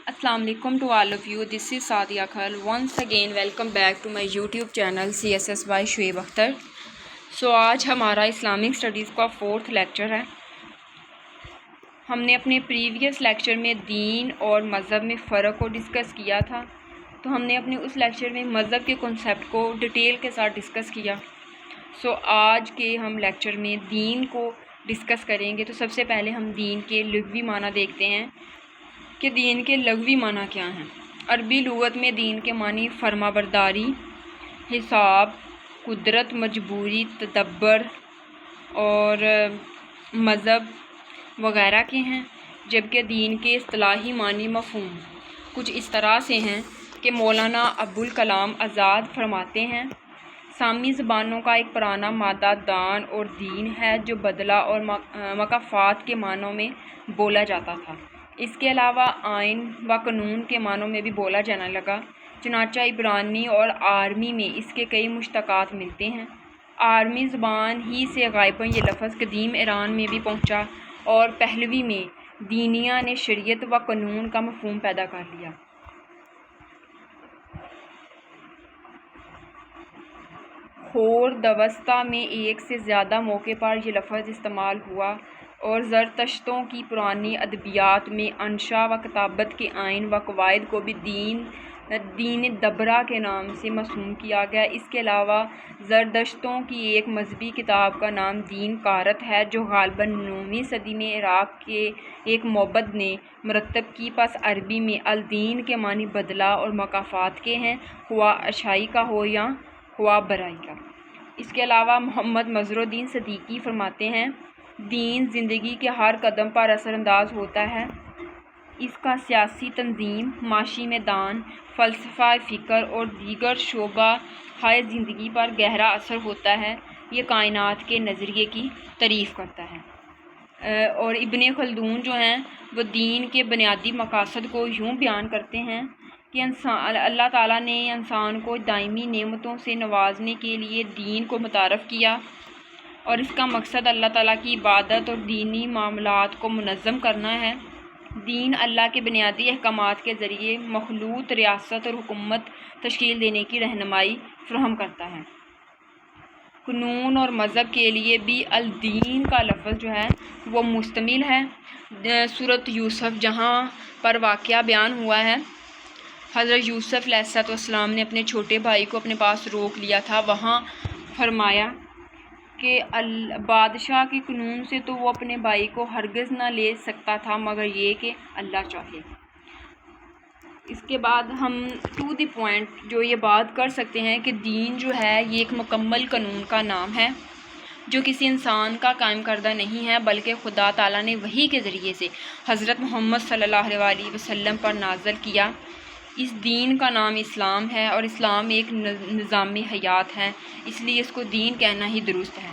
Assalamu alaikum to all of you. This is Sadia Khal. Once again welcome back to my YouTube channel CSS by Shoaib Akhtar. So आज हमारा Islamic studies का 4th lecture है। हमने अपने previous lecture में दीन और मज़हब में फ़र्क को डिस्कस किया था, तो हमने अपने उस लेक्चर में मज़हब के कॉन्सेप्ट को डिटेल के साथ डिस्कस किया। सो आज के हम लेक्चर में दीन को डिस्कस करेंगे। तो सबसे पहले हम दीन के लुग़वी माना देखते हैं कि दीन के लुग़वी माना क्या हैं। अरबी लुग़त में दीन के मानी फरमाबरदारी, हिसाब, कुदरत, मजबूरी, तदब्बर और मज़हब वग़ैरह के हैं, जबकि दीन के इस्तिलाही मानी मफ़हूम कुछ इस तरह से हैं कि मौलाना अबुल कलाम आज़ाद फरमाते हैं, सामी ज़बानों का एक पुराना मादा दान और दीन है जो बदला और मकाफ़ात के मानों में बोला जाता था। इसके अलावा आइन व कानून के मानों में भी बोला जाने लगा। चुनांचे इब्रानी और आर्मी में इसके कई मुश्तक़ात मिलते हैं। आर्मी ज़बान ही से ग़ालिबन ये लफ्ज़ कदीम ईरान में भी पहुँचा और पहलवी में दीनिया ने शरीयत व कानून का मफ़हूम पैदा कर लिया। खोर दवस्ता में एक से ज़्यादा मौके पर यह लफ्ज़ इस्तेमाल हुआ और ज़रतश्तों की पुरानी अदबियात में अंशा व किताबत के आइन व कवायद को भी दीन दबरा के नाम से मरसूम किया गया। इसके अलावा ज़रदश्तों की एक मजहबी किताब का नाम दीन कारत है, जो ग़ालिबन 9वीं सदी में इराक़ के एक मोबद ने मरतब की। पस अरबी में अल दीन के मानी बदला और मकाफ़ात के हैं, हुआ अच्छाई का हो या हुआ बुराई का। इसके अलावा मोहम्मद मज़रुद्दीन सदीकी फरमाते हैं, दीन ज़िंदगी के हर कदम पर असरअंदाज होता है। इसका सियासी तंजीम, माशी मैदान, फ़लसफ़ा फ़िक्र और दीगर शोबा हाय ज़िंदगी पर गहरा असर होता है। ये कायनात के नज़रिए की तारीफ़ करता है। और इब्ने खल्दून जो हैं वो दीन के बुनियादी मकासद को यूँ बयान करते हैं कि अल्लाह ताला ने इंसान को दायमी नेमतों से नवाजने के लिए दीन को मुतारफ़ किया और इसका मकसद अल्लाह ताला की इबादत और दीनी मामलात को मुनज़्ज़म करना है। दीन अल्लाह के बुनियादी अहकामात के ज़रिए मखलूत रियासत और हुकूमत तश्कील देने की रहनुमाई फ़राहम करता है। कानून और मज़हब के लिए भी अल दीन का लफ्ज़ जो है वो मुश्तमिल है। सूरत यूसुफ जहाँ पर वाक़या बयान हुआ है, हज़रत यूसुफ अलैहिस्सलाम ने अपने छोटे भाई को अपने पास रोक लिया था। वहाँ फरमाया कि बादशाह के कानून से तो वो अपने भाई को हरगिज़ ना ले सकता था मगर ये कि अल्लाह चाहे। इसके बाद हम टू द पॉइंट जो ये बात कर सकते हैं कि दीन जो है ये एक मुकम्मल कानून का नाम है जो किसी इंसान का कायम करदा नहीं है, बल्कि खुदा ताला ने वही के ज़रिए से हज़रत मोहम्मद सल्लल्लाहु अलैहि वसल्लम पर नाज़िल किया। इस दीन का नाम इस्लाम है और इस्लाम एक निज़ाम हयात है, इसलिए इसको दीन कहना ही दुरुस्त है।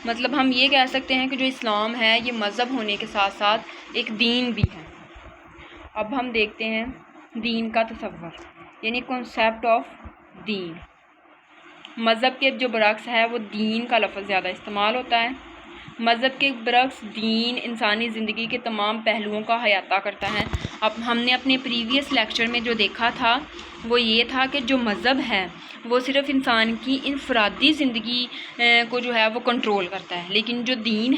मतलब हम ये कह सकते हैं कि जो इस्लाम है ये मज़हब होने के साथ साथ एक दीन भी है। अब हम देखते हैं दीन का तसव्वुर, यानी कॉन्सेप्ट ऑफ दीन। मज़हब के जो बरक्स है वो दीन का लफ्ज़ ज़्यादा इस्तेमाल होता है। मज़हब के बरक्स दीन इंसानी ज़िंदगी के तमाम पहलुओं का अहाता करता है। अब हमने अपने प्रीवियस लेक्चर में जो देखा था वो ये था कि जो मज़हब है वो सिर्फ़ इंसान की इनफरादी ज़िंदगी को जो है वो कंट्रोल करता है, लेकिन जो दीन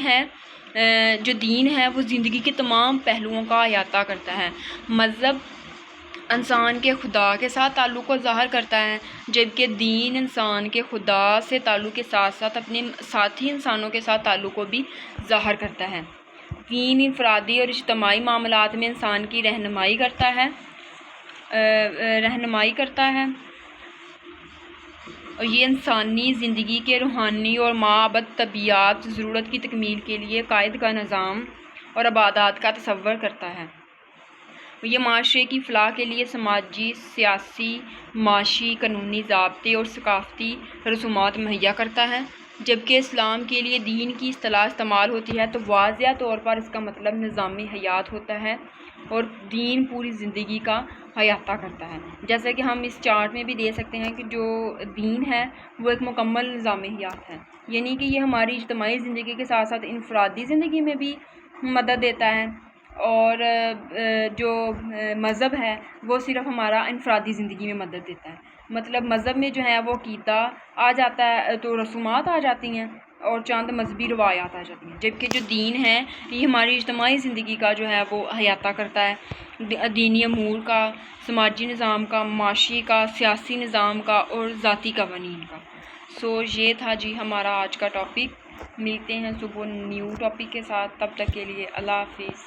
है वो ज़िंदगी के तमाम पहलुओं का अहाता करता है। मज़हब इंसान के खुदा के साथ ताल्लुक़ को ज़ाहिर करता है, जबकि दीन इंसान के खुदा से ताल्लुक़ के साथ साथ अपने साथी इंसानों के साथ ताल्लुक़ को भी ज़ाहिर करता है। दीन इनफरादी और इज्तिमाई मामलात में इंसान की रहनुमाई करता है और ये इंसानी ज़िंदगी के रूहानी और माबद तबियात ज़रूरत की तकमील के लिए कायद का निज़ाम और इबादत का तसव्वुर करता है। ये माशरे की फ़लाह के लिए समाजी, सियासी, माशी, कानूनी ज़ाब्ते और सकाफ़ती रसूमात मुहैया करता है। जबकि इस्लाम के लिए दीन की इस्तिलाह इस्तेमाल होती है तो वाज़िया तौर पर इसका मतलब निज़ाम हयात होता है और दीन पूरी ज़िंदगी का अहाता करता है। जैसा कि हम इस चार्ट में भी दे सकते हैं कि जो दीन है वो एक मुकम्मल निज़ाम हयात है, यानी कि ये हमारी इज्तिमाई ज़िंदगी के साथ साथ इनफरादी ज़िंदगी में भी मदद देता है اور جو مذہب ہے وہ صرف ہمارا انفرادی زندگی میں مدد دیتا ہے. مطلب مذہب میں جو ہے وہ عقیدہ آ جاتا ہے تو رسومات آ جاتی ہیں اور چند مذہبی روایات آ جاتی ہیں، جبکہ جو دین ہے یہ ہماری اجتماعی زندگی کا جو ہے وہ احاطہ کرتا ہے، دینی امور کا، سماجی نظام کا، معاشی کا، سیاسی نظام کا اور ذاتی قوانین کا. یہ تھا جی ہمارا آج کا ٹاپک. ملتے ہیں صبح نیو ٹاپک کے ساتھ، تب تک کے لیے اللہ حافظ.